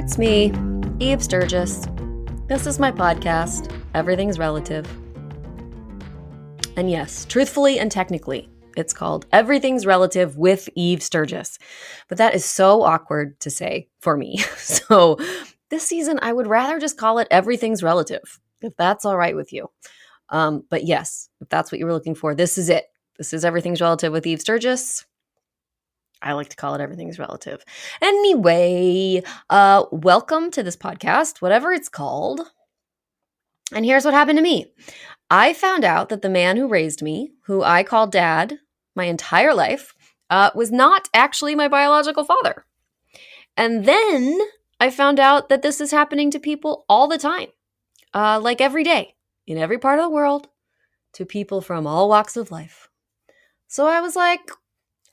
It's me, Eve Sturgis. This is my podcast, Everything's Relative. And yes, truthfully and technically, it's called Everything's Relative with Eve Sturgis. But that is so awkward to say for me. So this season, I would rather just call it Everything's Relative, if that's all right with you. But yes, if that's what you were looking for, this is it. This is Everything's Relative with Eve Sturgis. I like to call it Everything's Relative. Anyway, welcome to this podcast, whatever it's called. And here's what happened to me. I found out that the man who raised me, who I called dad my entire life, was not actually my biological father. And then I found out that this is happening to people all the time, like every day, in every part of the world, to people from all walks of life. So I was like,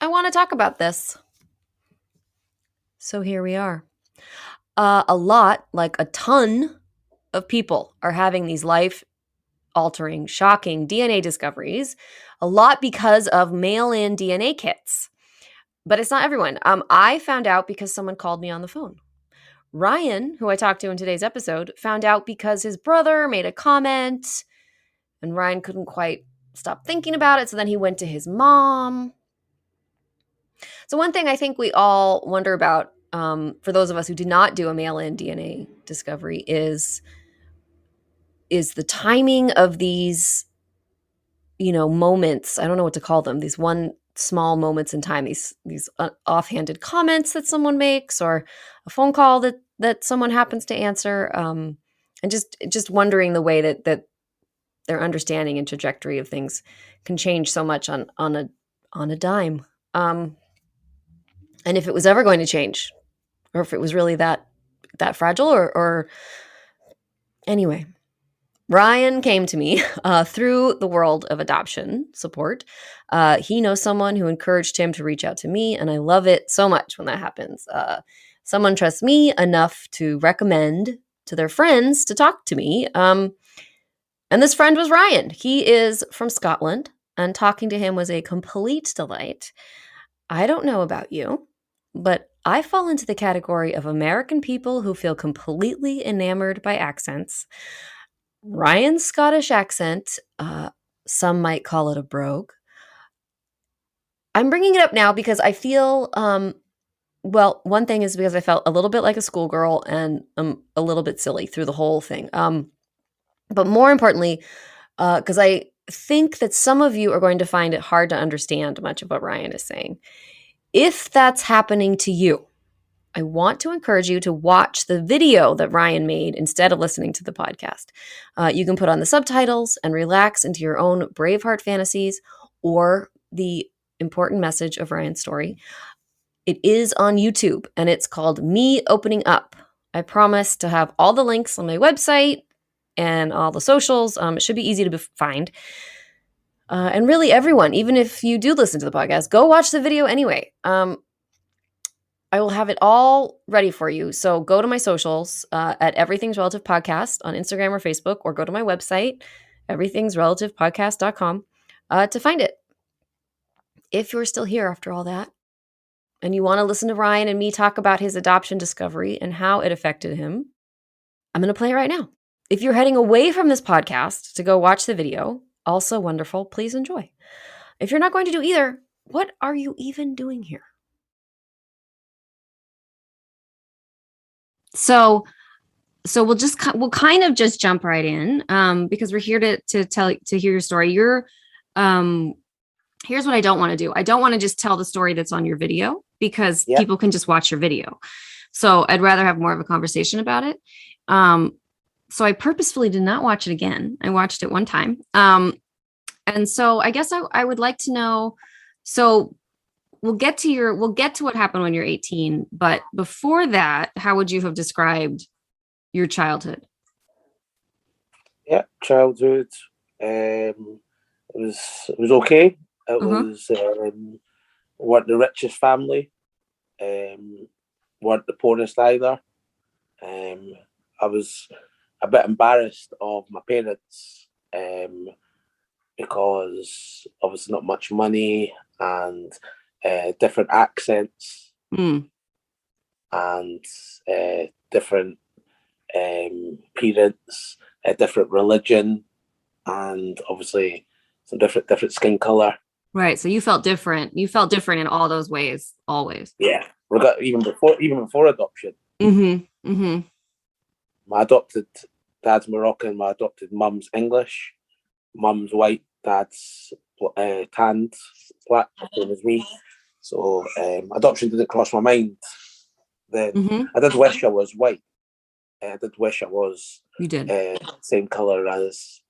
I want to talk about this. So here we are. A lot, like a ton of people are having these life-altering, shocking DNA discoveries, a lot because of mail-in DNA kits. But it's not everyone. I found out because someone called me on the phone. Ryan, who I talked to in today's episode, found out because his brother made a comment, and Ryan couldn't quite stop thinking about it, so then he went to his mom. So one thing I think we all wonder about, for those of us who did not do a mail-in DNA discovery, is the timing of these, moments. I don't know what to call them. These one small moments in time, these offhanded comments that someone makes, or a phone call that someone happens to answer, and just wondering the way that their understanding and trajectory of things can change so much on a dime. And if it was ever going to change, or if it was really that fragile, or anyway. Ryan came to me through the world of adoption support. He knows someone who encouraged him to reach out to me, and I love it so much when that happens. Someone trusts me enough to recommend to their friends to talk to me. And this friend was Ryan. He is from Scotland, and talking to him was a complete delight. I don't know about you, but I fall into the category of American people who feel completely enamored by accents. Ryan's Scottish accent, some might call it a brogue. I'm bringing it up now because I feel, one thing is because I felt a little bit like a schoolgirl and a little bit silly through the whole thing. But more importantly, because I think that some of you are going to find it hard to understand much of what Ryan is saying. If that's happening to you, I want to encourage you to watch the video that Ryan made instead of listening to the podcast. You can put on the subtitles and relax into your own Braveheart fantasies or the important message of Ryan's story. It is on YouTube, and it's called Me Opening Up. I promise to have all the links on my website and all the socials. It should be easy to find. And really everyone, even if you do listen to the podcast, go watch the video anyway. I will have it all ready for you. So go to my socials at Everything's Relative Podcast on Instagram or Facebook, or go to my website, everythingsrelativepodcast.com, to find it. If you're still here after all that, and you want to listen to Ryan and me talk about his adoption discovery and how it affected him, I'm going to play it right now. If you're heading away from this podcast to go watch the video, also wonderful, please enjoy. If you're not going to do either, what are you even doing here? So we'll kind of just jump right in, because we're here to hear your story. Here's what I don't want to do. I don't want to just tell the story that's on your video, because people can just watch your video. So I'd rather have more of a conversation about it. So I purposefully did not watch it again. I watched it one time. And so I guess I would like to know, so we'll get to what happened when you're 18, but before that, how would you have described your childhood? Yeah, childhood. It was okay. It was weren't the richest family, weren't the poorest either. I was a bit embarrassed of my parents, because obviously not much money and different accents. and different parents, a different religion, and obviously some different skin color. Right. So you felt different. You felt different in all those ways, always. Yeah, even before adoption. Mm-hmm. Mm-hmm. My adopted dad's Moroccan. My adopted mum's English. Mum's white. Dad's tanned, black, same as me. So adoption didn't cross my mind. Then Mm-hmm. I did wish I was white. I did wish I was You did. same color as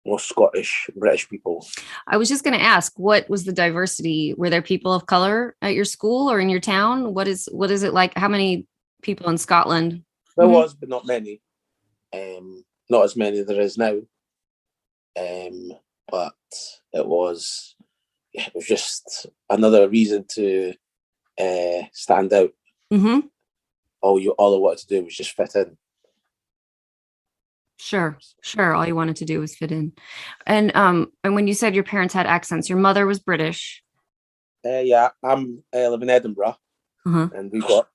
most Scottish and British people. I was just going to ask, what was the diversity? Were there people of color at your school or in your town? What is it like? How many people in Scotland? There was, but not many. Not as many as there is now. But it was just another reason to stand out. Mm-hmm. All I wanted to do was just fit in. Sure. All you wanted to do was fit in. And when you said your parents had accents, your mother was British. Yeah, I live in Edinburgh, and we've got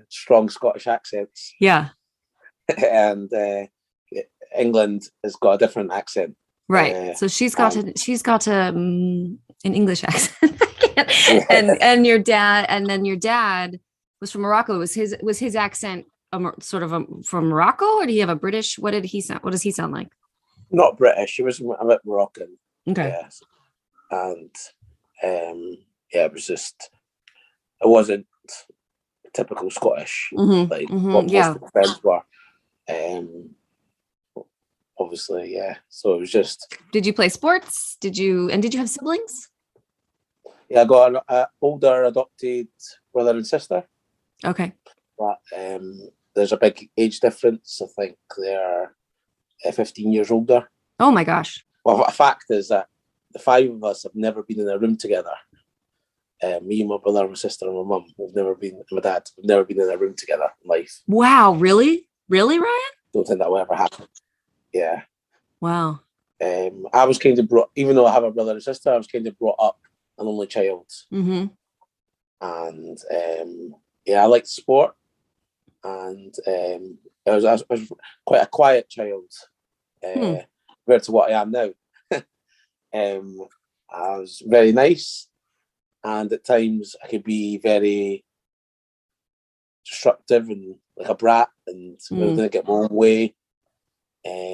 strong Scottish accents. Yeah. And England has got a different accent. Right. So she's got an English accent. and your dad was from Morocco. Was his accent from Morocco, or do you have a British? What does he sound like? Not British. He was a bit Moroccan. Okay. Yes. And it was just, it wasn't typical Scottish, like what most of the friends were. Obviously, yeah. So it was just. Did you play sports? Did you have siblings? Yeah, I got an older adopted brother and sister. Okay. But there's a big age difference. I think they're 15 years older. Oh my gosh. Well, a fact is that the five of us have never been in a room together. Me, my brother, my sister, and my mum. My dad. We've never been in a room together in life. Wow, really, Ryan? Don't think that will ever happen. Yeah. Wow. I was kind of even though I have a brother and sister, I was kind of brought up an only child. Mm-hmm. And I liked sport, and I was quite a quiet child compared to what I am now. I was very nice, and at times I could be very destructive and like a brat, and I was going to get my own way. I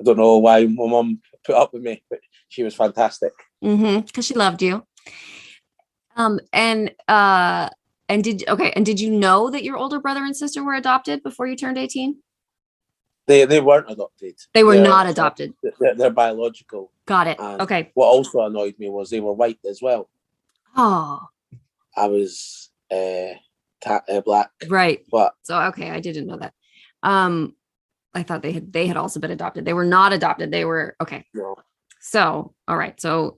don't know why my mum put up with me, but she was fantastic. Because she loved you. And did you know that your older brother and sister were adopted before you turned 18? They weren't adopted. They're not adopted. They're biological. Got it. And okay. What also annoyed me was they were white as well. Oh. I was black. Right. But okay, I didn't know that. I thought they had also been adopted. They were not adopted. They were okay. No. So all right. So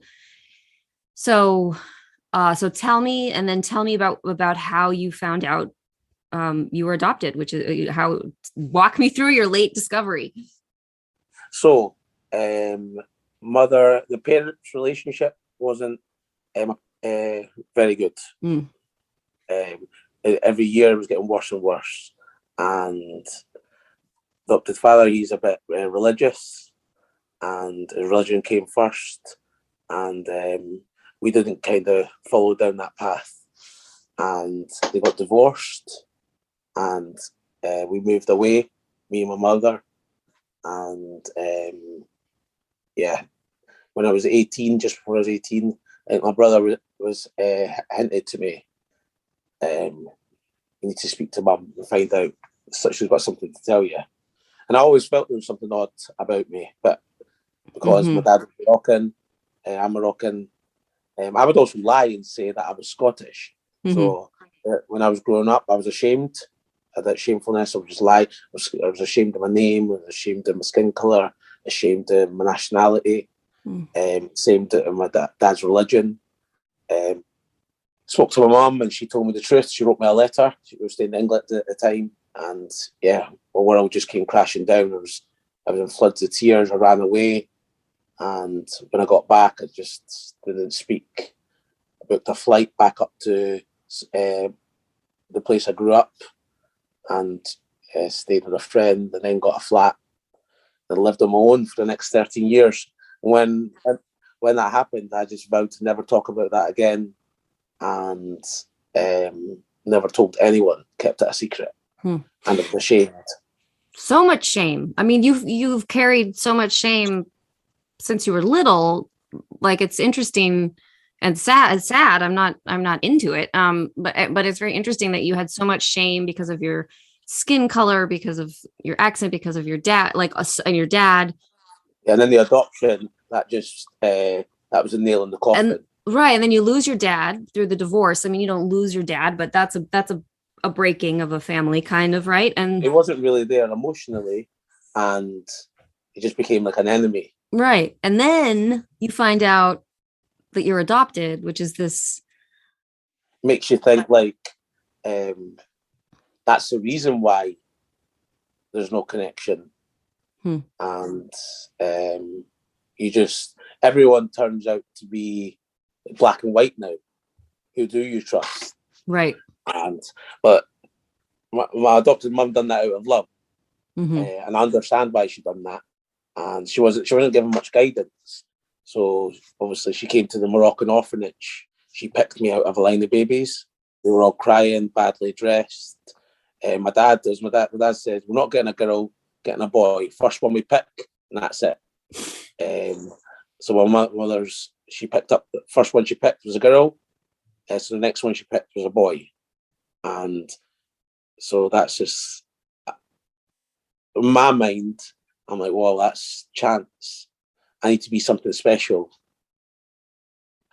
tell me about how you found out you were adopted, which is walk me through your late discovery. So the parents' relationship wasn't very good. Every year it was getting worse and worse. And the adopted father, he's a bit religious, and his religion came first. And we didn't kind of follow down that path. And they got divorced. And we moved away, me and my mother. And when I was 18, just before I was 18, my brother was hinted to me, you need to speak to mum and find out she's got something to tell you. And I always felt there was something odd about me, but because my dad was Moroccan, I'm Moroccan, I would also lie and say that I was Scottish. So when I was growing up, I was ashamed of that shamefulness. I would just lie. I was ashamed of my name, I was ashamed of my skin colour, ashamed of my nationality, ashamed of my dad's religion. Spoke to my mum and she told me the truth. She wrote me a letter. She was staying in England at the time. And my world just came crashing down. I was in floods of tears. I ran away. And when I got back, I just didn't speak booked a flight back up to the place I grew up, and stayed with a friend, and then got a flat and lived on my own for the next 13 years. When that happened, I just vowed to never talk about that again, and never told anyone, kept it a secret. And I was ashamed. So much shame. I mean, you've carried so much shame since you were little. Like, it's interesting and sad. I'm not into it. But it's very interesting that you had so much shame because of your skin color, because of your accent, because of your dad, and your dad. And then the adoption, that was a nail in the coffin. And then you lose your dad through the divorce. I mean, you don't lose your dad, but that's a breaking of a family, kind of, right? And he wasn't really there emotionally, and he just became like an enemy. Right. And then you find out that you're adopted, which is this. Makes you think like, that's the reason why there's no connection. And everyone turns out to be black and white now. Who do you trust? Right. But my adopted mum done that out of love. And I understand why she done that. And she wasn't given much guidance. So obviously she came to the Moroccan orphanage. She picked me out of a line of babies. They were all crying, badly dressed. My dad says, we're not getting a girl, getting a boy. First one we pick, and that's it. So my mother's, she picked up, the first one she picked was a girl. So the next one she picked was a boy. And so that's just, in my mind, I'm like, well, that's chance. I need to be something special.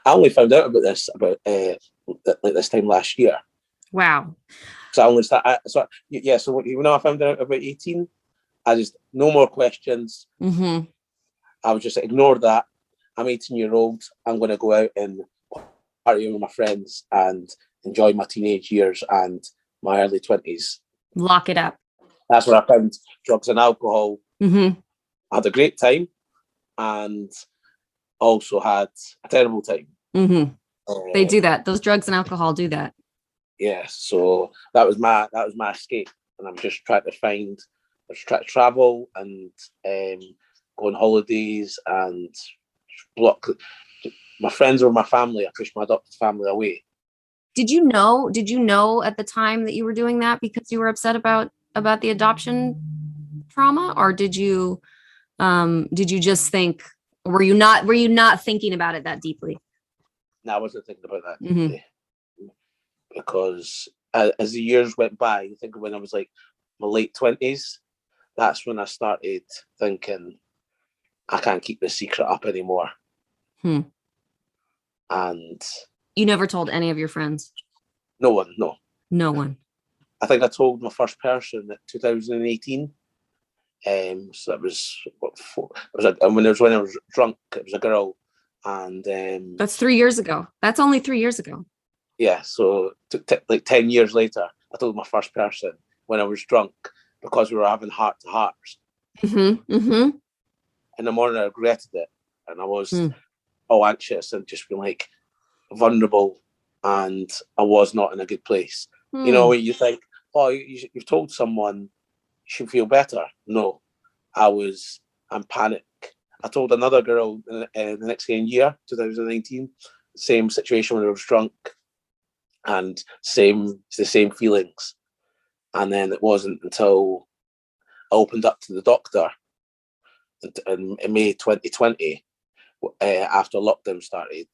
I only found out about this this time last year. Wow. So I only started. So I found out about 18. I just, no more questions. I would just ignore that. I'm 18-year-old. I'm going to go out and party with my friends and enjoy my teenage years and my early 20s. Lock it up. That's where I found drugs and alcohol. I had a great time, and also had a terrible time. They do that. Those drugs and alcohol do that. Yeah, so that was my escape, and I'm just trying to travel and go on holidays and block my friends or my family. I pushed my adopted family away. Did you know at the time that you were doing that because you were upset about the adoption trauma, or did you just think, were you not thinking about it that deeply? No, I wasn't thinking about that deeply. Because as the years went by, I think when I was like my late 20s, that's when I started thinking, I can't keep this secret up anymore. And you never told any of your friends? No one, no. No one. I think I told my first person in 2018. So that was when I was drunk. It was a girl, and that's 3 years ago. That's only 3 years ago. Yeah, so like 10 years later, I told my first person when I was drunk, because we were having heart to hearts. In the morning, I regretted it, and I was all anxious and just been like vulnerable, and I was not in a good place. You know, you think, oh, you've told someone you should feel better. No, I'm panic. I told another girl the next year, 2019, same situation when I was drunk, and the same feelings. And then it wasn't until I opened up to the doctor in May 2020, after lockdown started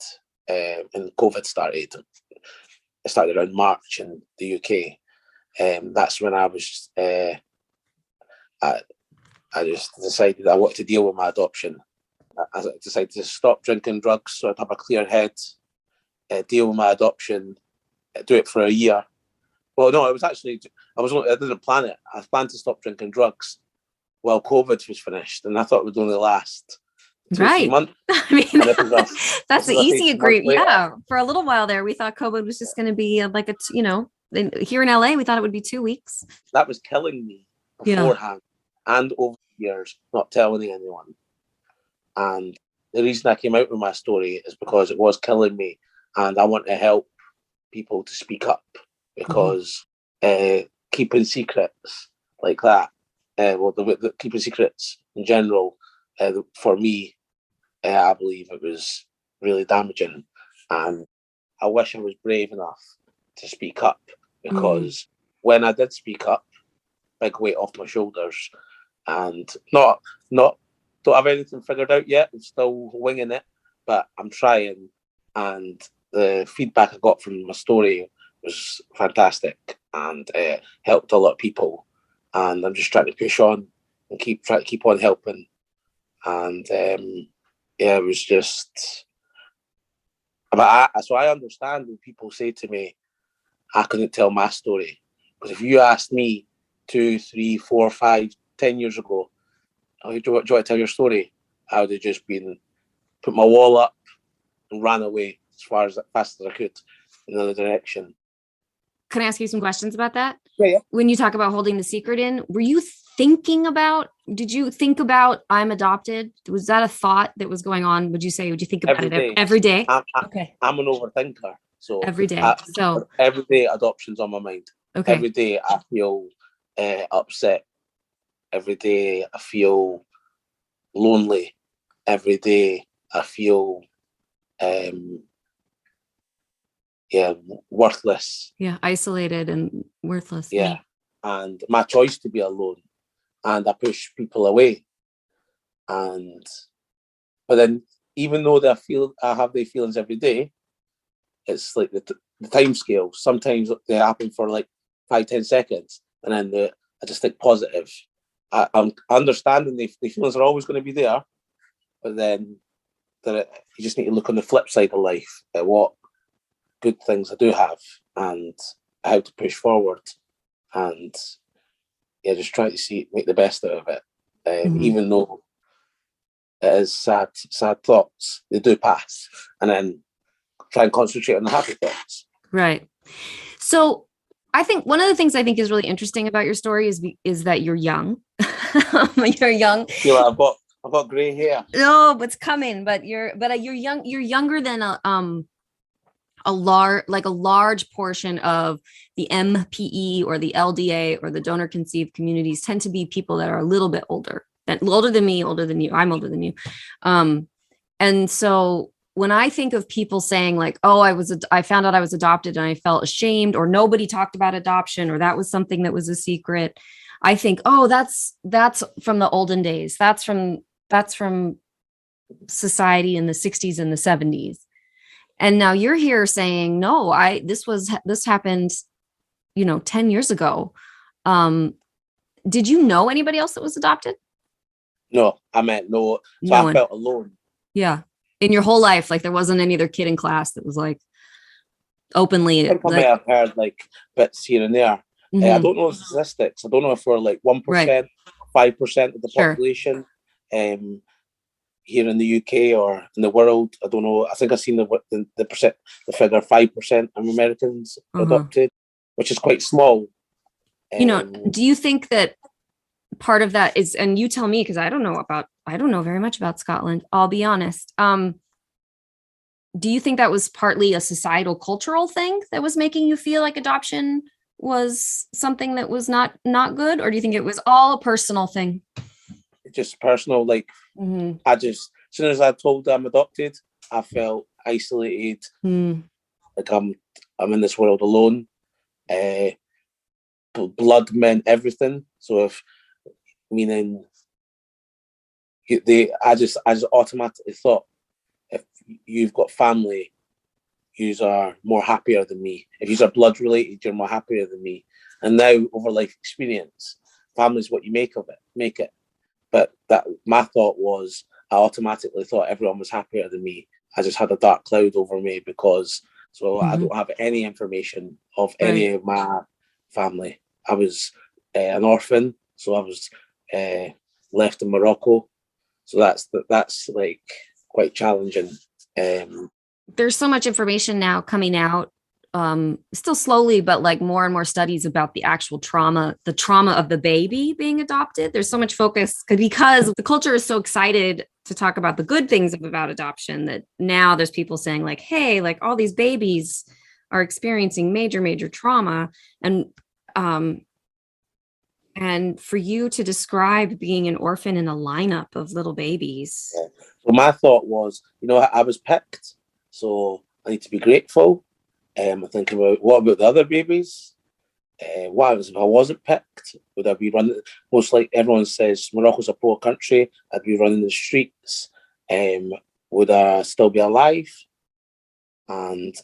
and COVID started. It started around March in the UK. That's when I was, I just decided I wanted to deal with my adoption. I decided to stop drinking drugs so I'd have a clear head, deal with my adoption, do it for a year. Well, no, I didn't plan it. I planned to stop drinking drugs while COVID was finished, and I thought it would only last 2 or 3 months. I mean, that's the easy agreement. Yeah, for a little while there, we thought COVID was just going to be like here in LA, we thought it would be 2 weeks. That was killing me beforehand and over the years, not telling anyone. And the reason I came out with my story is because it was killing me. and I want to help people to speak up, because keeping secrets like that, keeping secrets in general, for me, I believe it was really damaging, and I wish I was brave enough to speak up, because when I did speak up, big weight off my shoulders, and not don't have anything figured out yet. I'm still winging it, but I'm trying, and the feedback I got from my story was fantastic, and helped a lot of people. And I'm just trying to push on and keep on helping. And it was just. So I understand when people say to me, "I couldn't tell my story," because if you asked me 2, 3, 4, 5, 10 years ago, "Oh, do you want to tell your story?" I would have just put my wall up and ran away as fast as I could in another direction. Can I ask you some questions about that? Yeah. When you talk about holding the secret in, did you think about I'm adopted? Was that a thought that was going on? Would you think about it every day? Okay. I'm an overthinker. So every day. Every day adoption's on my mind. Okay. Every day I feel upset. Every day I feel lonely. Every day I feel worthless. Yeah, isolated and worthless. Yeah. And my choice to be alone, and I push people away. But then, even though I have their feelings every day, it's like the time scale. Sometimes they happen for like 5-10 seconds, and then I just think positive. I'm understanding the feelings are always going to be there, but then you just need to look on the flip side of life at what good things I do have and how to push forward, and just try to make the best out of it. Even though it is sad thoughts, they do pass, and then try and concentrate on the happy thoughts. Right. So I think one of the things I think is really interesting about your story is that you're young. You're young. Yeah, I've got grey hair. No, it's coming. But you're young. You're younger than a large portion of the MPE or the LDA or the donor conceived communities tend to be people that are a little bit older than me, older than you. I'm older than you. And so when I think of people saying like, "Oh, I found out I was adopted and I felt ashamed," or nobody talked about adoption, or that was something that was a secret, I think, "Oh, that's from the olden days. That's from society in the 60s and the 70s." And now you're here saying, "No, this happened, 10 years ago." Did you know anybody else that was adopted? No, I meant no. So I felt alone. Yeah. In your whole life, like there wasn't any other kid in class that was like openly. I think I may have heard like bits here and there. I don't know the statistics. I don't know if we're like 1%, 5% of the population here in the UK or in the world. I don't know. I think I've seen the figure 5% of Americans adopted, which is quite small. Do you think that part of that is, and you tell me, because I don't know very much about Scotland, I'll be honest. Do you think that was partly a societal cultural thing that was making you feel like adoption was something that was not good? Or do you think it was all a personal thing? Just personal, like as soon as I told I'm adopted, I felt isolated. Like I'm in this world alone. Blood meant everything. So I just automatically thought, if you've got family, you are more happier than me. If you are blood related, you're more happier than me. And now, over life experience, family is what you make it. But that my thought was, I automatically thought everyone was happier than me. I just had a dark cloud over me because I don't have any information of any of my family. I was an orphan, so I was left in Morocco. So that's like quite challenging. There's so much information now coming out still slowly, but like more and more studies about the actual trauma, the trauma of the baby being adopted. There's so much focus because the culture is so excited to talk about the good things about adoption that now there's people saying like, hey, like all these babies are experiencing major trauma. And for you to describe being an orphan in a lineup of little babies. Yeah. So my thought was, I was picked, so I need to be grateful. I'm thinking about what about the other babies? What happens if I wasn't picked? Would I be running? Most like everyone says, Morocco's a poor country. I'd be running the streets. Would I still be alive? And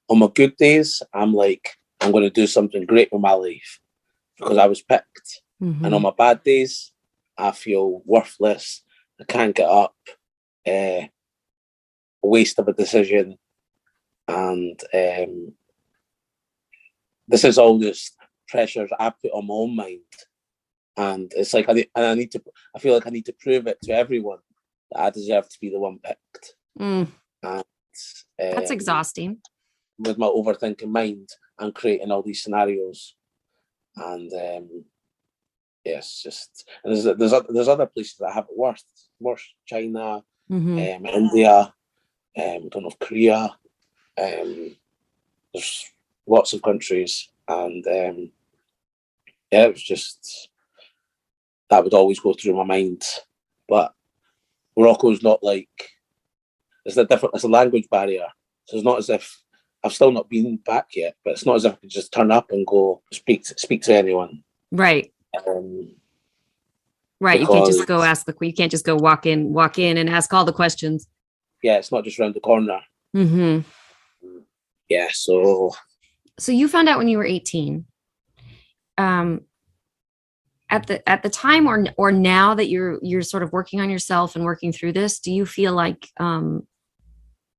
on my good days, I'm like, I'm going to do something great with my life because I was picked. Mm-hmm. And on my bad days, I feel worthless. I can't get up. A waste of a decision. And this is all just pressures I put on my own mind. And it's like I feel like I need to prove it to everyone that I deserve to be the one picked. Mm. And That's exhausting. With my overthinking mind, I'm creating all these scenarios. And yes, just and there's other places that have it worse. China, Mm-hmm. India, I don't know, Korea. There's lots of countries, and it was just that would always go through my mind. But Morocco's not like it's a language barrier, so it's not as if I've still not been back yet. But it's not as if I could just turn up and go speak to anyone. Right. Right. You can't just go you can't just go walk in and ask all the questions. Yeah, it's not just around the corner. Mm-hmm. Yeah, so you found out when you were 18. At the time or now that you're sort of working on yourself and working through this, do you feel like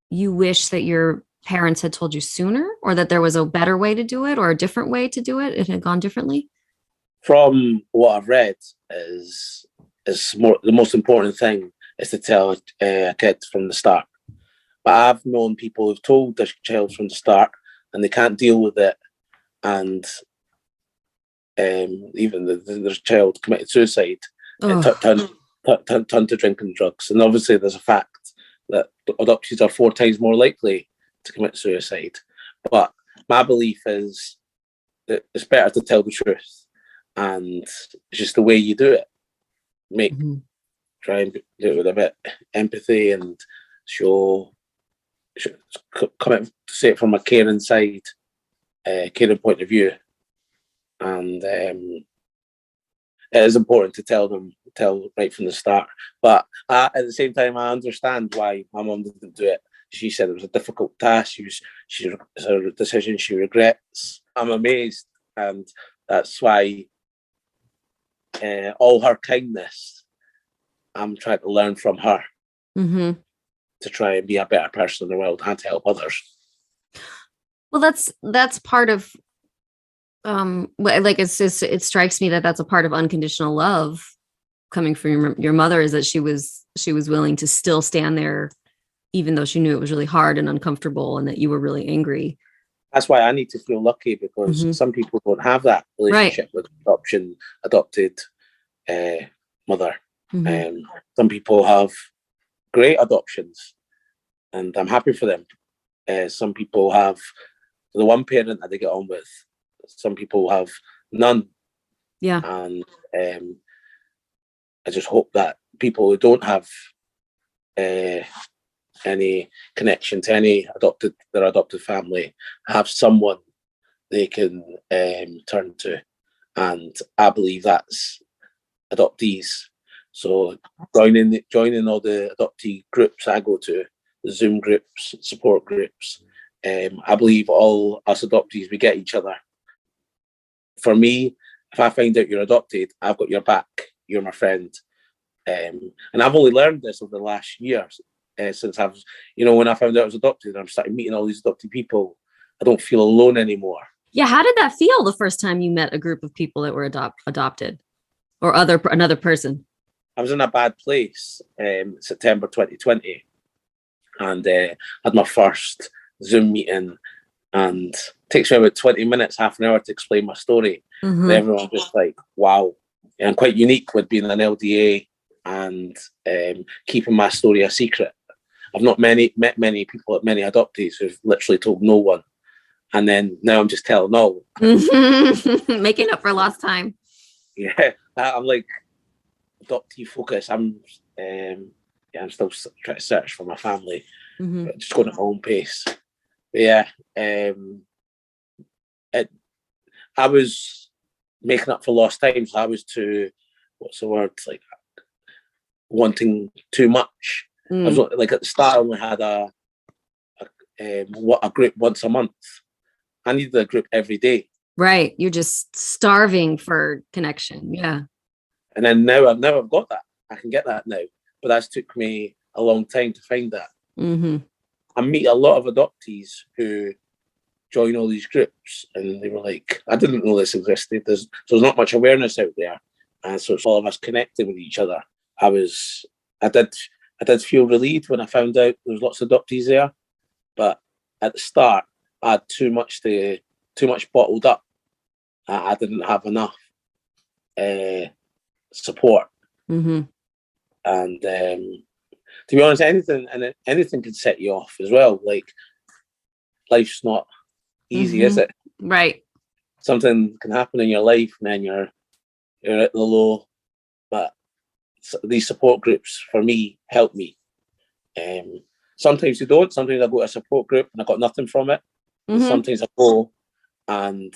you wish that your parents had told you sooner, or that there was a better way to do it or a different way to do it? It had gone differently? From what I've read, is the most important thing is to tell a kid from the start. But I've known people who've told their child from the start and they can't deal with it, and even their child committed suicide, turned to drinking drugs. And obviously there's a fact that adoptees are 4 times more likely to commit suicide. But my belief is that it's better to tell the truth, and it's just the way you do it. Try and do it with a bit of empathy and come out to say it from a caring side, caring point of view. And it is important to tell right from the start. But at the same time, I understand why my mum didn't do it. She said it was a difficult task. It's a decision she regrets. I'm amazed, and that's why all her kindness, I'm trying to learn from her to try and be a better person in the world and to help others. Well, that's part of like it strikes me that that's a part of unconditional love coming from your mother, is that she was willing to still stand there even though she knew it was really hard and uncomfortable and that you were really angry. That's why I need to feel lucky, because some people don't have that relationship with adopted mother. Some people have great adoptions, and I'm happy for them. Some people have the one parent that they get on with. Some people have none. Yeah. And I just hope that people who don't have any connection to their adopted family have someone they can turn to. And I believe that's adoptees. So joining all the adoptee groups I go to, the Zoom groups, support groups, I believe all us adoptees, we get each other. For me, if I find out you're adopted, I've got your back. You're my friend. And I've only learned this over the last year, since when I found out I was adopted, and I'm starting meeting all these adopted people. I don't feel alone anymore. Yeah. How did that feel the first time you met a group of people that were adopted, or another person? I was in a bad place, September 2020, and had my first Zoom meeting and it takes me about 20 minutes, half an hour to explain my story. And everyone's just like, wow. And I'm quite unique with being an LDA and keeping my story a secret. I've not met many people, many adoptees who've literally told no one. And then now I'm just telling all. Making up for lost time. Yeah, I'm like adoptee focus. I'm still trying to search for my family, but just going at my own pace. But yeah, I was making up for lost time. So I was too, what's the word, like wanting too much. I was like at the start, I only had a group once a month. I needed a group every day. Right, you're just starving for connection. Yeah. And then now I've got that. I can get that now, but that's took me a long time to find that. I meet a lot of adoptees who join all these groups, and they were like, "I didn't know this existed." There's not much awareness out there, and so it's all of us connecting with each other. I did feel relieved when I found out there was lots of adoptees there, but at the start, I had too much bottled up. I didn't have enough support, and to be honest, anything can set you off as well. Like, life's not easy, is it? Right. Something can happen in your life, and then you're at the low. But these support groups for me help me. Sometimes they don't. Sometimes I go to a support group and I got nothing from it. Sometimes I go and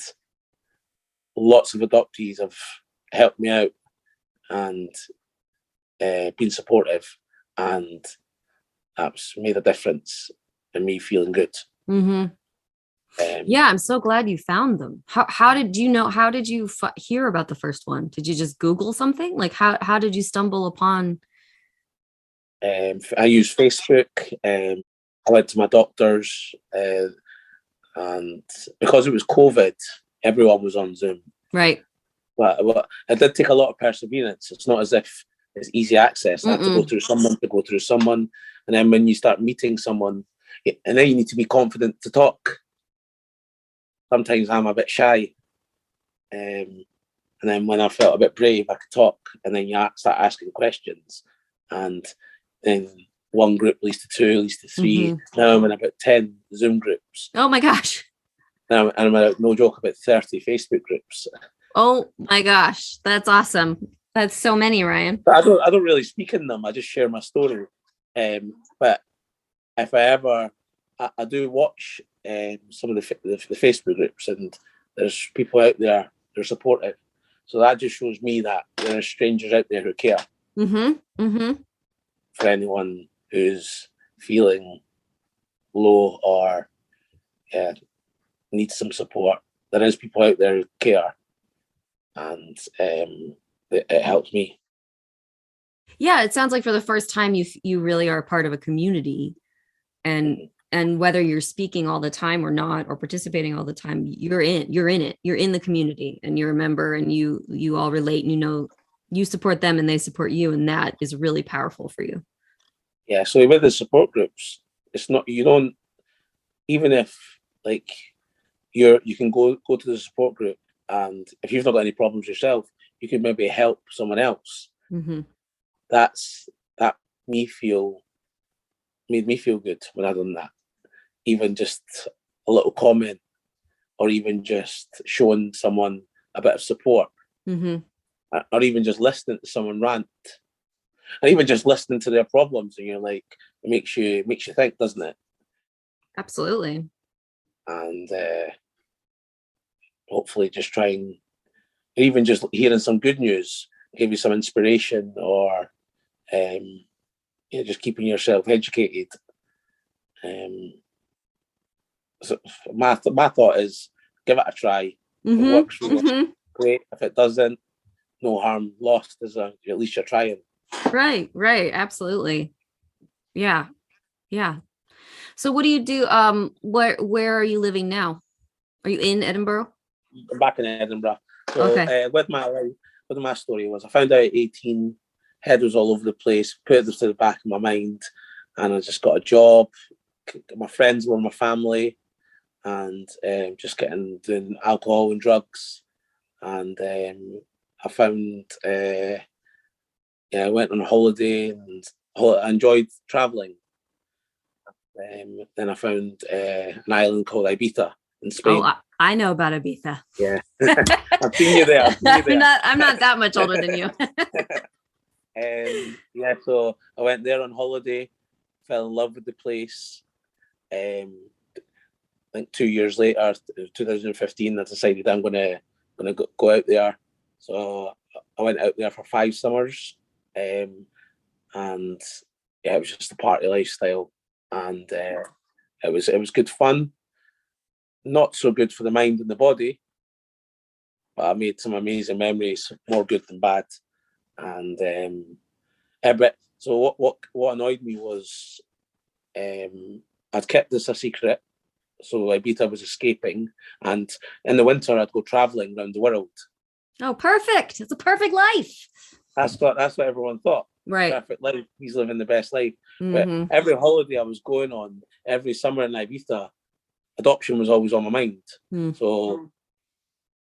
lots of adoptees have helped me out and been supportive, and that's made a difference in me feeling good. Yeah, I'm so glad you found them. How did you know? How did you hear about the first one? Did you just Google something? Like how did you stumble upon? I use Facebook. I went to my doctors, and because it was COVID, everyone was on Zoom. Right. But it did take a lot of perseverance. It's not as if it's easy access. I have to go through someone, and then when you start meeting someone, and then you need to be confident to talk. Sometimes I'm a bit shy, and then when I felt a bit brave, I could talk, and then you start asking questions, and then one group leads to two, leads to three. Now I'm in about 10 Zoom groups. Oh my gosh! Now I'm in, no joke, about 30 Facebook groups. Oh my gosh, that's awesome! That's so many, Ryan. But I don't really speak in them. I just share my story. But if I ever, I do watch some of the Facebook groups, and there's people out there that are supportive. So that just shows me that there are strangers out there who care. For anyone who's feeling low or needs some support, there is people out there who care, and it helps me. Yeah, it sounds like for the first time you really are a part of a community, and whether you're speaking all the time or not, or participating all the time, you're in it. You're in the community, and you're a member, and you all relate, and you support them and they support you, and that is really powerful for you. Yeah, so with the support groups, it's not, you don't, even if like you can go to the support group, and if you've not got any problems yourself, you can maybe help someone else. That made me feel good when I done that. Even just a little comment, or even just showing someone a bit of support, or even just listening to someone rant, and even just listening to their problems, and you're like, it makes you think, doesn't it? Absolutely. And hopefully just trying, even just hearing some good news, give you some inspiration, or just keeping yourself educated. So my thought is, give it a try. If it works for you, great. If it doesn't, no harm lost. At least you're trying. Right. Absolutely. Yeah. So what do you do? Where are you living now? Are you in Edinburgh? I'm back in Edinburgh. So Okay. with my story was, I found out at 18, head was all over the place, put this to the back of my mind, and I just got a job. My friends were my family, and just doing alcohol and drugs. And I found, I went on a holiday and I enjoyed traveling. Then I found an island called Ibiza in Spain. Oh, I know about Ibiza. Yeah, I've seen you there. I'm not that much older than you. So I went there on holiday, fell in love with the place. I think 2 years later, 2015, I decided I'm gonna go out there. So I went out there for 5 summers, and it was just a party lifestyle, and it was good fun. Not so good for the mind and the body, but I made some amazing memories, more good than bad. And so what annoyed me was I'd kept this a secret. So Ibiza was escaping, and in the winter I'd go traveling around the world. Oh, perfect! It's a perfect life. That's what everyone thought. Right. Perfect life. He's living the best life. Mm-hmm. But every holiday I was going on, every summer in Ibiza, adoption was always on my mind. Mm. So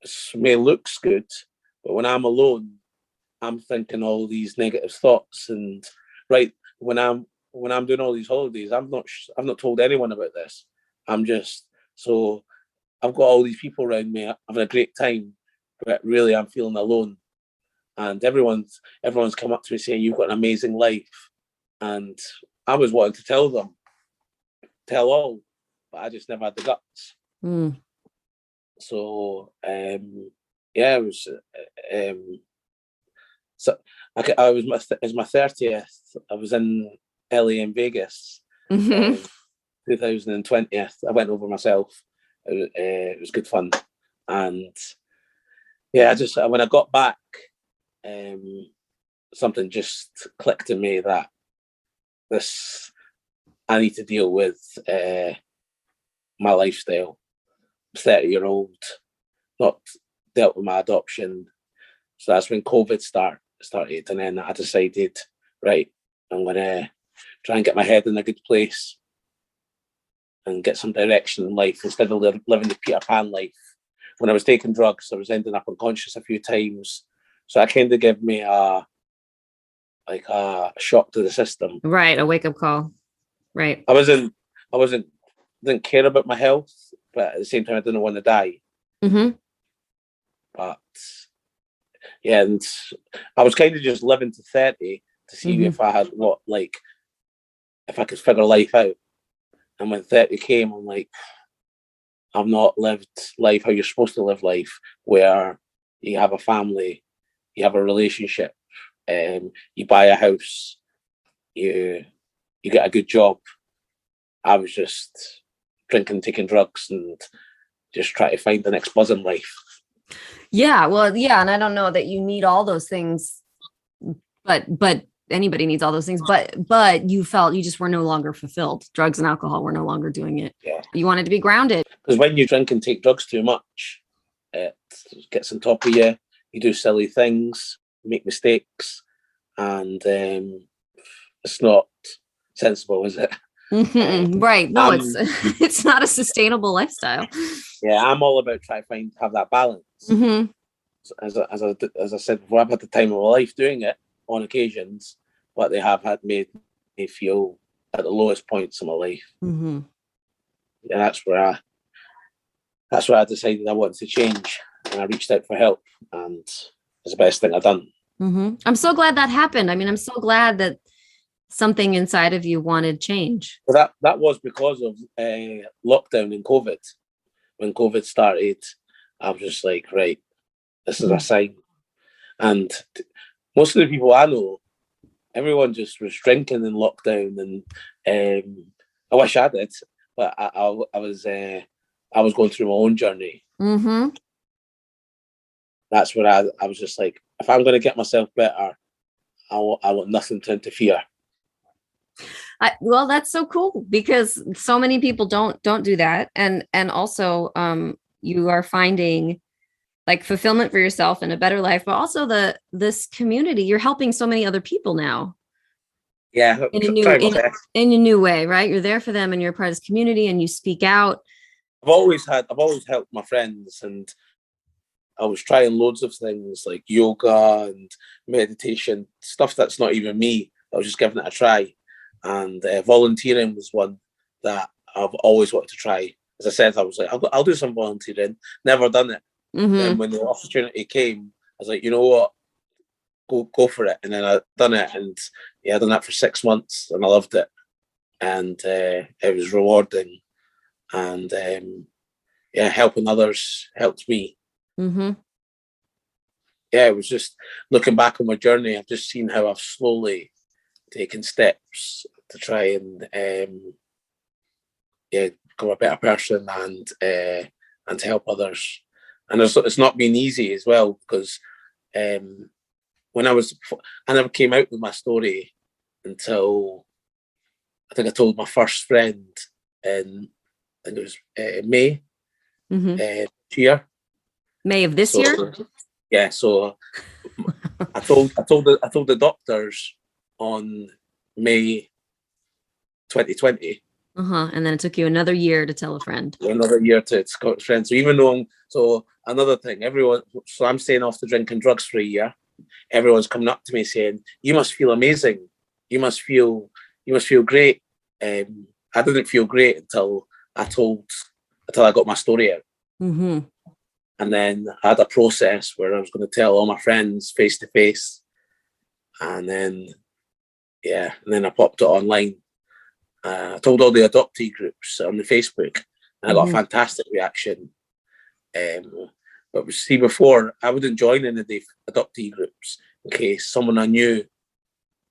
it may looks good, but when I'm alone, I'm thinking all these negative thoughts. And right when I'm doing all these holidays, I've not told anyone about this. I've got all these people around me having a great time, but really I'm feeling alone. And everyone's come up to me saying you've got an amazing life, and I was wanting to tell all, but I just never had the guts. Mm. So it was. So it was my 30th. I was in LA and Vegas. Mm-hmm. 2020. I went over myself. It was good fun, and when I got back, something just clicked in me that I need to deal with my lifestyle. 30-year-old, not dealt with my adoption. So that's when COVID started, and then I decided, right, I'm gonna try and get my head in a good place and get some direction in life instead of living the Peter Pan life. When I was taking drugs, I was ending up unconscious a few times. So that kind of gave me a shock to the system. Right, a wake up call. Right. Didn't care about my health, but at the same time, I didn't want to die. Mm-hmm. But yeah, and I was kind of just living to 30 to see if I had if I could figure life out. And when 30 came, I'm like, I've not lived life how you're supposed to live life, where you have a family, you have a relationship, you buy a house, you get a good job. I was just drinking, taking drugs, and just trying to find the next buzz in life. Yeah, well, yeah, and I don't know that you need all those things, but anybody needs all those things. But you felt you just were no longer fulfilled. Drugs and alcohol were no longer doing it. Yeah, you wanted to be grounded. Because when you drink and take drugs too much, it gets on top of you. You do silly things, make mistakes, and it's not sensible, is it? Right. No, it's not a sustainable lifestyle. Yeah, I'm all about trying to have that balance. Mm-hmm. As I said before, I've had the time of my life doing it on occasions, but they have made me feel at the lowest points in my life. Mm-hmm. And that's where I decided I wanted to change, and I reached out for help, and it's the best thing I've done. Mm-hmm. I'm so glad that happened. I mean, I'm so glad that something inside of you wanted change. But that was because of lockdown and COVID. When COVID started, I was just like, right, this is a sign. And most of the people I know, everyone just was drinking in lockdown, and I wish I did, but I was going through my own journey. Mm-hmm. That's where I was just like, if I'm going to get myself better, I want nothing to interfere. Well, that's so cool, because so many people don't do that, and also you are finding like fulfillment for yourself and a better life, but also this community. You're helping so many other people now. Yeah, in a new way, right? You're there for them, and you're part of this community, and you speak out. I've always helped my friends, and I was trying loads of things like yoga and meditation, stuff that's not even me. I was just giving it a try. And volunteering was one that I've always wanted to try. As I said, I was like, I'll do some volunteering. Never done it. Then when the opportunity came, I was like, you know what, go for it. And then I done it, and I done that for 6 months, and I loved it. And it was rewarding, and helping others helped me. It was just looking back on my journey. I've just seen how I've slowly taken steps to try and become a better person, and to help others. And it's not been easy as well, because when I never came out with my story until I think I told my first friend in, I think it was May year. May of this year. Yeah, so I told the doctors on May 2020. And then it took you another year to tell a friend. Another year to Scott's friend. So even though, another thing, so I'm staying off the drinking drugs for a year. Everyone's coming up to me saying, "You must feel amazing. You must feel great." I didn't feel great until I got my story out. And then I had a process where I was going to tell all my friends face to face. And then, I popped it online. I told all the adoptee groups on the Facebook, and I got a fantastic reaction. But see, before, I wouldn't join any of the adoptee groups in case someone I knew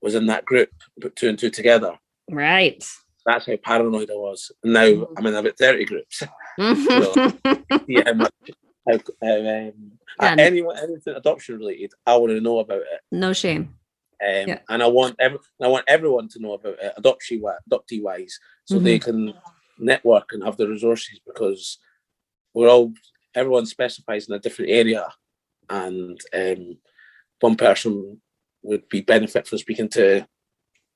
was in that group, put 2 and 2 together. Right. That's how paranoid I was. And now I'm in about 30 groups. So, anything adoption related, I want to know about it. No shame. And I want everyone to know about it, adoptee wise, so they can network and have the resources, because everyone specifies in a different area, and one person would be benefit from speaking to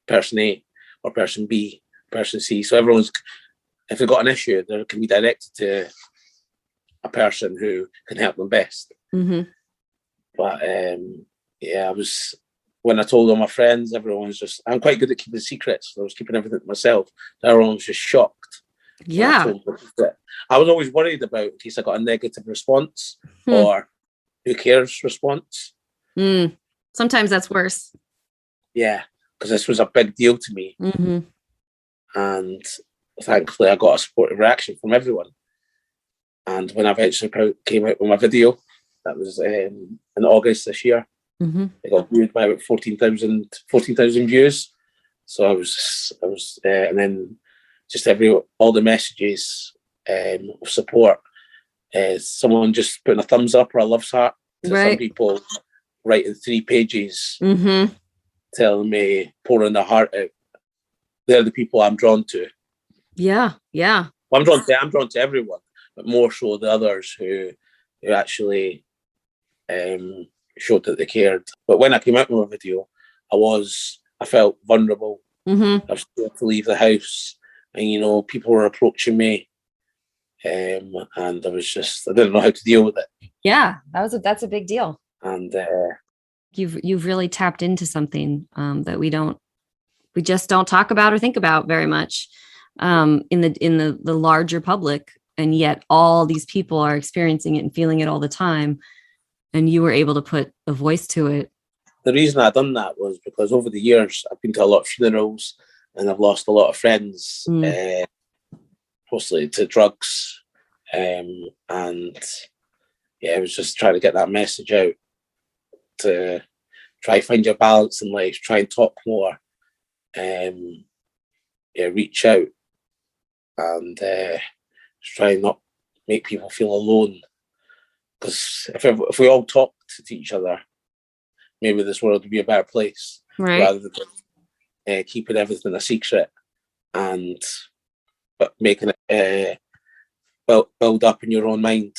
person A, or person B, person C. So if they've got an issue, they can be directed to a person who can help them best. But when I told all my friends, everyone's just, I'm quite good at keeping secrets, so I was keeping everything to myself. Everyone was just shocked. Yeah. I was always worried about in case I got a negative response or who cares response. Sometimes that's worse. Yeah, because this was a big deal to me. And thankfully I got a supportive reaction from everyone. And when I eventually came out with my video, that was in August this year, it got viewed by about 14,000 views. So I was, and then just all the messages of support, someone just putting a thumbs up or a love's heart to some people, writing 3 pages, telling me, pouring their heart out. They're the people I'm drawn to. Yeah. Well, I'm drawn to everyone, but more so the others who actually showed that they cared. But when I came out with my video, I felt vulnerable. I was scared to leave the house, and people were approaching me, and I didn't know how to deal with it. Yeah, that's a big deal. And you've really tapped into something that we just don't talk about or think about very much in the larger public, and yet all these people are experiencing it and feeling it all the time, and you were able to put a voice to it. The reason I done that was because over the years I've been to a lot of funerals, and I've lost a lot of friends, mostly to drugs, and I was just trying to get that message out to try find your balance in life, try and talk more, reach out, and try and not make people feel alone. Because if we all talked to each other, maybe this world would be a better place, rather than keeping everything a secret but making it build up in your own mind.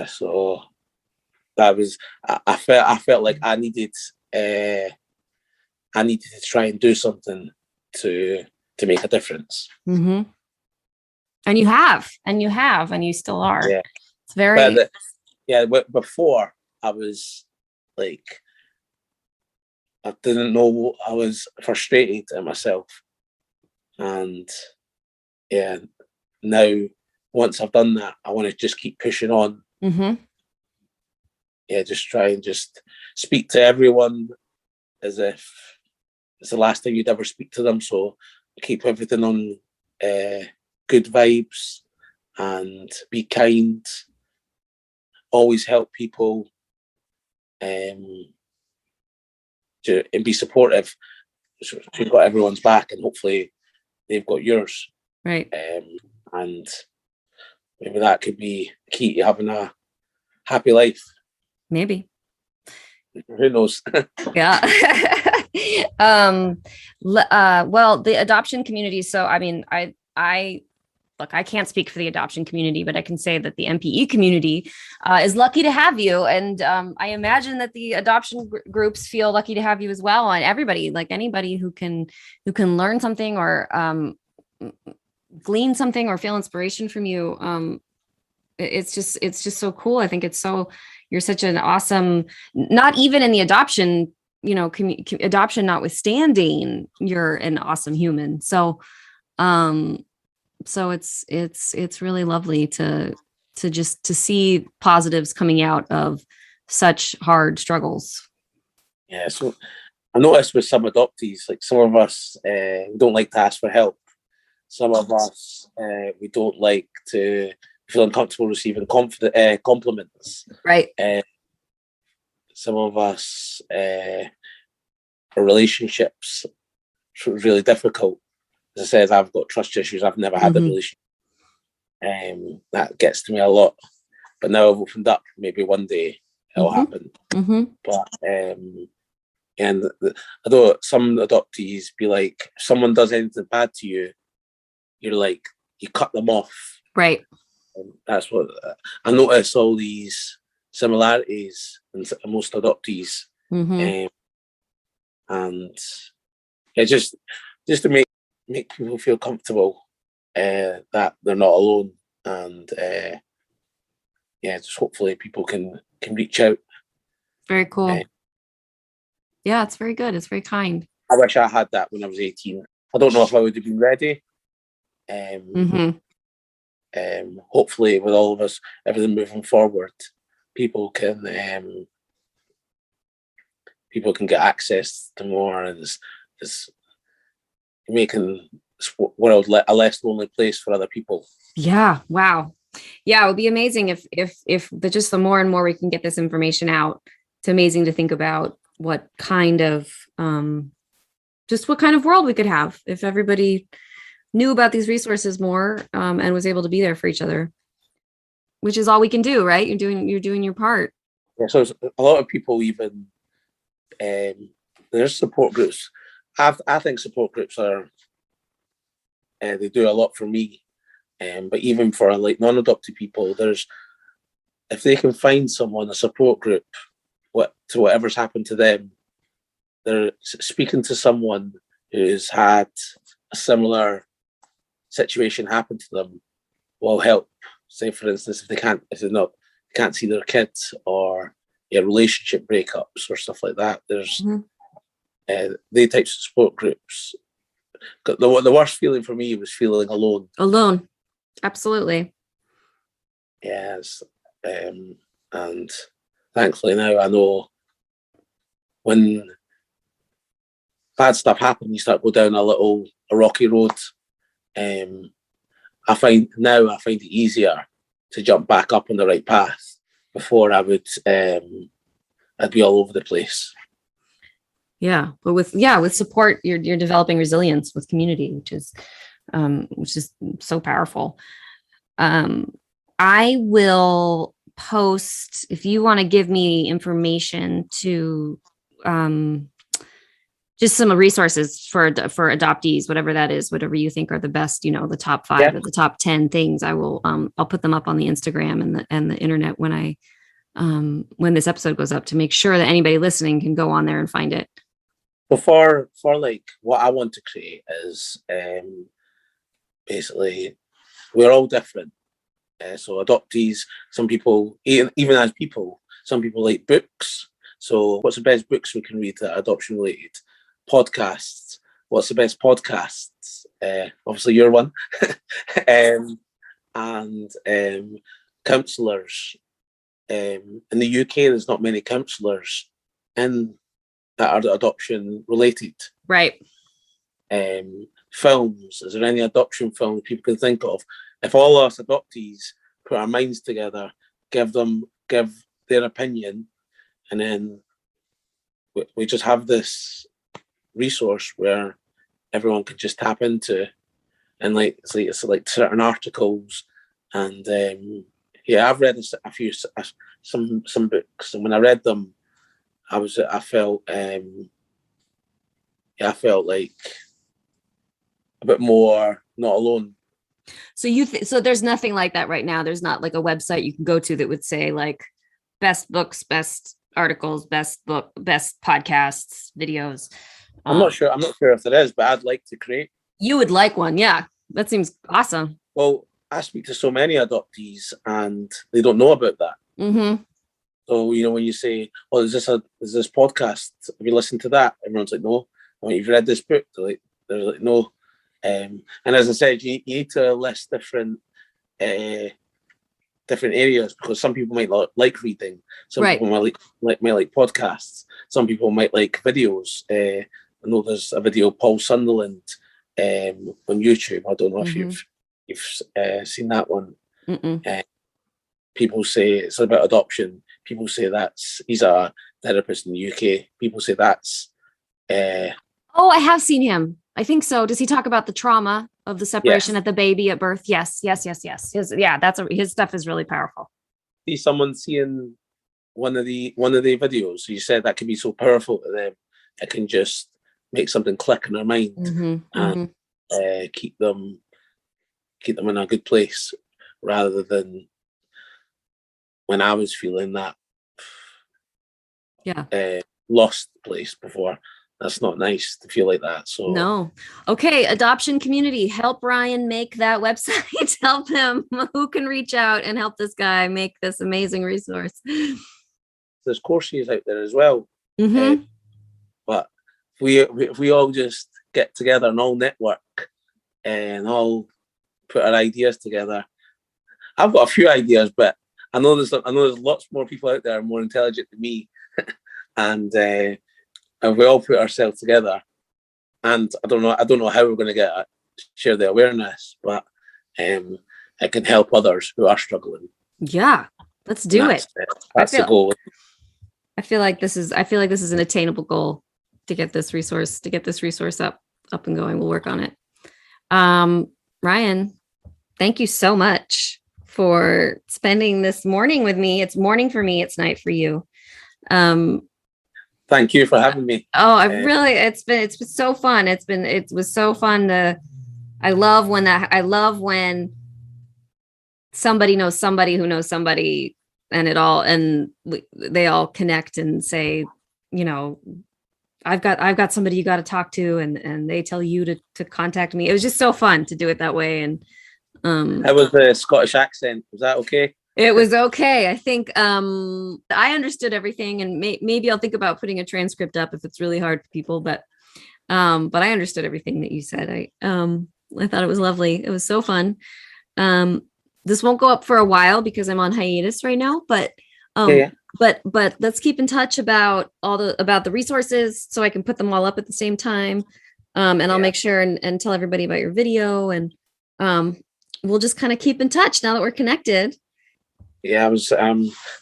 So that was, I felt like I needed to try and do something to to make a difference. Mm-hmm. And you have, and you still are. Yeah. It's very. But before I was like, I didn't know, I was frustrated at myself. And yeah, now once I've done that, I want to just keep pushing on. Mm-hmm. Yeah, just try and just speak to everyone as if it's the last time you'd ever speak to them. So keep everything on good vibes and be kind. Always help people, and be supportive. So you've got everyone's back, and hopefully they've got yours. Right. And maybe that could be key to having a happy life. Maybe. Who knows? Yeah. Well, the adoption community. So, I mean, I look, I can't speak for the adoption community, but I can say that the MPE community is lucky to have you. And I imagine that the adoption groups feel lucky to have you as well. And everybody, like anybody who can learn something or glean something or feel inspiration from you. It's just so cool. I think you're such an awesome, not even in the adoption, adoption notwithstanding, you're an awesome human. So, so it's really lovely to see positives coming out of such hard struggles. Yeah. So I noticed with some adoptees, like some of us don't like to ask for help. Some of us we don't like to feel uncomfortable receiving compliments. Right. Some of us our relationships really difficult. As I said, I've got trust issues. I've never had a relationship. That gets to me a lot. But now I've opened up. Maybe one day it'll happen. Mm-hmm. But and although some adoptees be like, if someone does anything bad to you, you're like, you cut them off. Right. And that's what I notice, all these similarities in most adoptees. Mm-hmm. And it just to make people feel comfortable that they're not alone, and just hopefully people can reach out. Very cool. Yeah, it's very good. It's very kind. I wish I had that when I was 18. I don't know if I would have been ready. Hopefully with all of us, everything moving forward, people can get access to more, and it's making this world a less lonely place for other people. Yeah. Wow. Yeah, it would be amazing if the more and more we can get this information out. It's amazing to think about what kind of what kind of world we could have if everybody knew about these resources more and was able to be there for each other, which is all we can do, right? You're doing your part. Yeah, so a lot of people even there's support groups. I think support groups are they do a lot for me, but even for like non-adopted people, if they can find someone, a support group, to whatever's happened to them, they're speaking to someone who's had a similar situation happen to them will help. Say for instance, if they can't see their kids, or relationship breakups or stuff like that, there's they types of support groups. The worst feeling for me was feeling alone. Absolutely. Yes. And thankfully now I know when bad stuff happens, you start to go down a rocky road. I find it easier to jump back up on the right path. Before I'd be all over the place. Yeah, but with support, you're developing resilience with community, which is so powerful. I will post, if you want to give me information to just some resources for adoptees, whatever that is, whatever you think are the best, the top 5 or the top 10 things. I will I'll put them up on the Instagram and the internet when this episode goes up, to make sure that anybody listening can go on there and find it. So for like what I want to create is basically we're all different. So adoptees, some people, even as people, some people like books. So what's the best books we can read that are adoption related? Podcasts. What's the best podcasts? Obviously you're one. And counsellors. In the UK, there's not many counsellors in that are adoption related. Right. Films. Is there any adoption films people can think of? If all us adoptees put our minds together, give their opinion, and then we just have this resource where everyone can just tap into, and like it's like certain articles, and I've read some books, and when I read them, I felt like a bit more not alone. So so there's nothing like that right now. There's not like a website you can go to that would say like best books, best articles, best podcasts, videos. I'm not sure if there is, but I'd like to create. You would like one, yeah. That seems awesome. Well, I speak to so many adoptees and they don't know about that. Mm-hmm. So, when you say, "Oh, is this podcast? Have you listened to that?" Everyone's like, "No." Well, you've read this book? They're like, "No." And as I said, you need to list different areas, because some people might like reading, some people might like podcasts, some people might like videos. I know there's a video Paul Sunderland on YouTube. I don't know if you've seen that one. People say it's about adoption. People say he's a therapist in the UK. People say that's. Oh, I have seen him. I think so. Does he talk about the trauma of the separation at the baby at birth? Yes. His stuff is really powerful. See someone seeing one of the videos. You said that can be so powerful to them. It can just make something click in their mind and keep them in a good place, rather than when I was feeling that lost place before. That's not nice to feel like that. So no. Okay, adoption community, help Ryan make that website. Help him. Who can reach out and help this guy make this amazing resource? There's courses out there as well. But if we all just get together and all network and all put our ideas together. I've got a few ideas, but I know there's lots more people out there more intelligent than me, and we all put ourselves together. And I don't know how we're going to share the awareness, but it can help others who are struggling. Yeah, let's do it. That's the goal. I feel like this is an attainable goal to get this resource up and going. We'll work on it. Ryan, thank you so much for spending this morning with me. It's morning for me. It's night for you. Thank you for having me. Oh, it's been so fun. It was so fun I love when somebody knows somebody who knows somebody, and they all connect and say, I've got somebody you got to talk to, and they tell you to contact me. It was just so fun to do it that way. And that was the Scottish accent. Was that okay? It was okay. I think I understood everything, and maybe I'll think about putting a transcript up if it's really hard for people. But I understood everything that you said. I thought it was lovely. It was so fun. This won't go up for a while because I'm on hiatus right now. But but let's keep in touch about the resources so I can put them all up at the same time. And I'll make sure and tell everybody about your video, and we'll just kind of keep in touch now that we're connected. Yeah, I was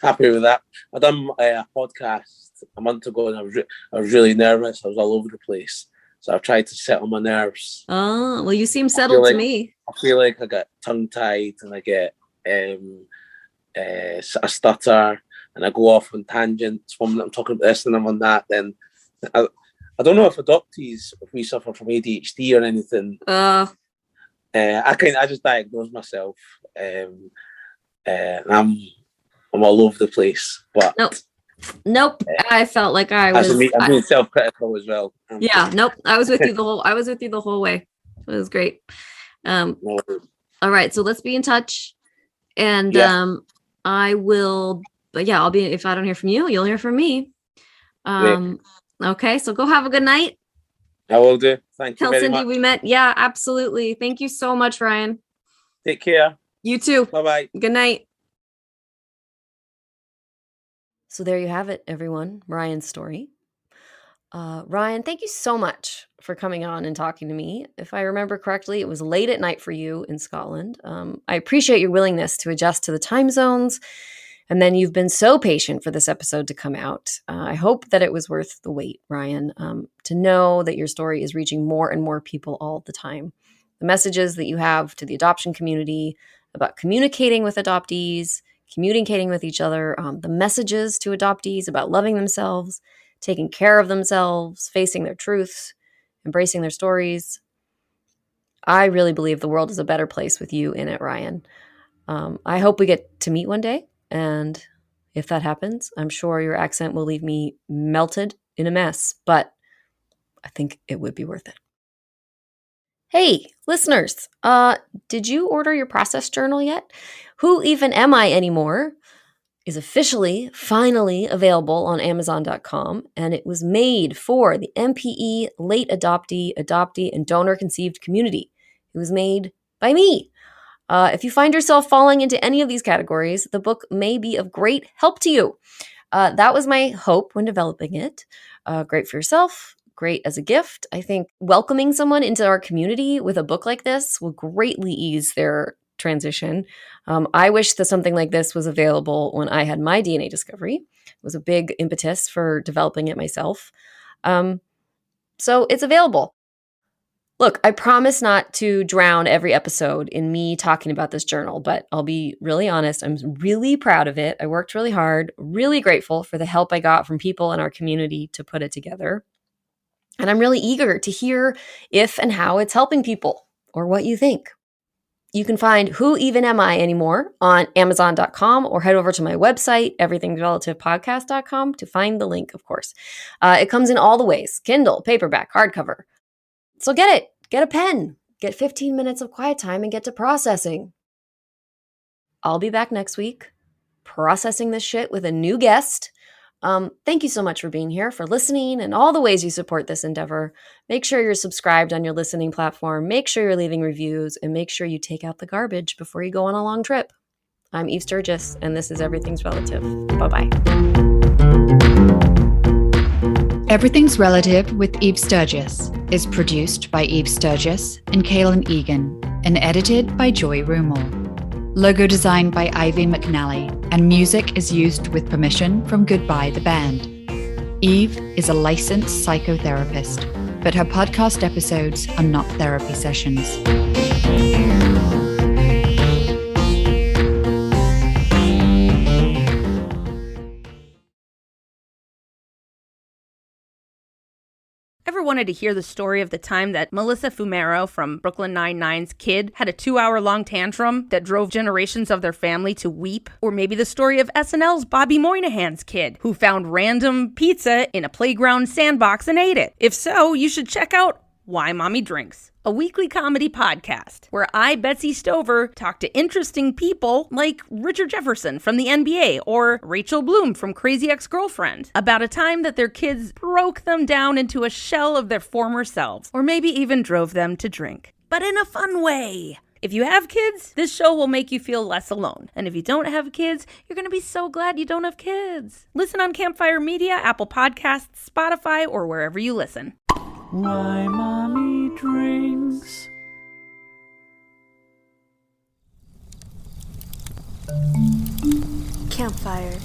happy with that. I done a podcast a month ago, and I was really nervous. I was all over the place, so I've tried to settle my nerves. Oh, well, you seem settled to me. I feel like I get tongue-tied, and I get a stutter, and I go off on tangents. When I'm talking about this and I'm on that, then I don't know if we suffer from ADHD or anything. I just diagnose myself. And I'm all over the place, but Nope. I felt like I As was. I'm being self-critical as well. Yeah. Nope. I was with you the whole way. It was great. No, All right. So let's be in touch, and Yeah. I will. But yeah, I'll be. If I don't hear from you, you'll hear from me. Okay. So go have a good night. I will do. Thank you Tell very Cindy much. we met. Yeah, absolutely. Thank you so much, Ryan. Take care. You too. Bye-bye. Good night. So there you have it, everyone. Ryan's story. Ryan, thank you so much for coming on and talking to me. If I remember correctly, it was late at night for you in Scotland. I appreciate your willingness to adjust to the time zones. And then you've been so patient for this episode to come out. I hope that it was worth the wait, Ryan, to know that your story is reaching more and more people all the time. The messages that you have to the adoption community about communicating with adoptees, communicating with each other, the messages to adoptees about loving themselves, taking care of themselves, facing their truths, embracing their stories. I really believe the world is a better place with you in it, Ryan. I hope we get to meet one day. And if that happens, I'm sure your accent will leave me melted in a mess, but I think it would be worth it. Hey, listeners, did you order your process journal yet? Who Even Am I Anymore is officially, finally available on Amazon.com, and it was made for the MPE, late adoptee, and donor conceived community. It was made by me. If you find yourself falling into any of these categories, the book may be of great help to you. That was my hope when developing it. Great for yourself, great as a gift. I think welcoming someone into our community with a book like this will greatly ease their transition. I wish that something like this was available when I had my DNA discovery. It was a big impetus for developing it myself. So it's available. Look, I promise not to drown every episode in me talking about this journal, but I'll be really honest. I'm really proud of it. I worked really hard, really grateful for the help I got from people in our community to put it together. And I'm really eager to hear if and how it's helping people or what you think. You can find Who Even Am I Anymore on Amazon.com or head over to my website, everythingsrelativepodcast.com, to find the link, of course. It comes in all the ways: Kindle, paperback, hardcover. So get it. Get a pen. Get 15 minutes of quiet time and get to processing. I'll be back next week processing this shit with a new guest. Thank you so much for being here, for listening, and all the ways you support this endeavor. Make sure you're subscribed on your listening platform. Make sure you're leaving reviews, and make sure you take out the garbage before you go on a long trip. I'm Eve Sturgis, and this is Everything's Relative. Bye-bye. Everything's Relative with Eve Sturgis is produced by Eve Sturgis and Kaylin Egan and edited by Joy Rumel. Logo designed by Ivy McNally, and music is used with permission from Goodbye the Band. Eve is a licensed psychotherapist, but her podcast episodes are not therapy sessions. Ever wanted to hear the story of the time that Melissa Fumero from Brooklyn Nine-Nine's kid had a 2-hour-long tantrum that drove generations of their family to weep? Or maybe the story of SNL's Bobby Moynihan's kid, who found random pizza in a playground sandbox and ate it? If so, you should check out Why Mommy Drinks, a weekly comedy podcast where I, Betsy Stover, talk to interesting people like Richard Jefferson from the NBA or Rachel Bloom from Crazy Ex-Girlfriend about a time that their kids broke them down into a shell of their former selves, or maybe even drove them to drink, but in a fun way. If you have kids, this show will make you feel less alone. And if you don't have kids, you're going to be so glad you don't have kids. Listen on Campfire Media, Apple Podcasts, Spotify, or wherever you listen. Why Mommy Drinks. Campfire.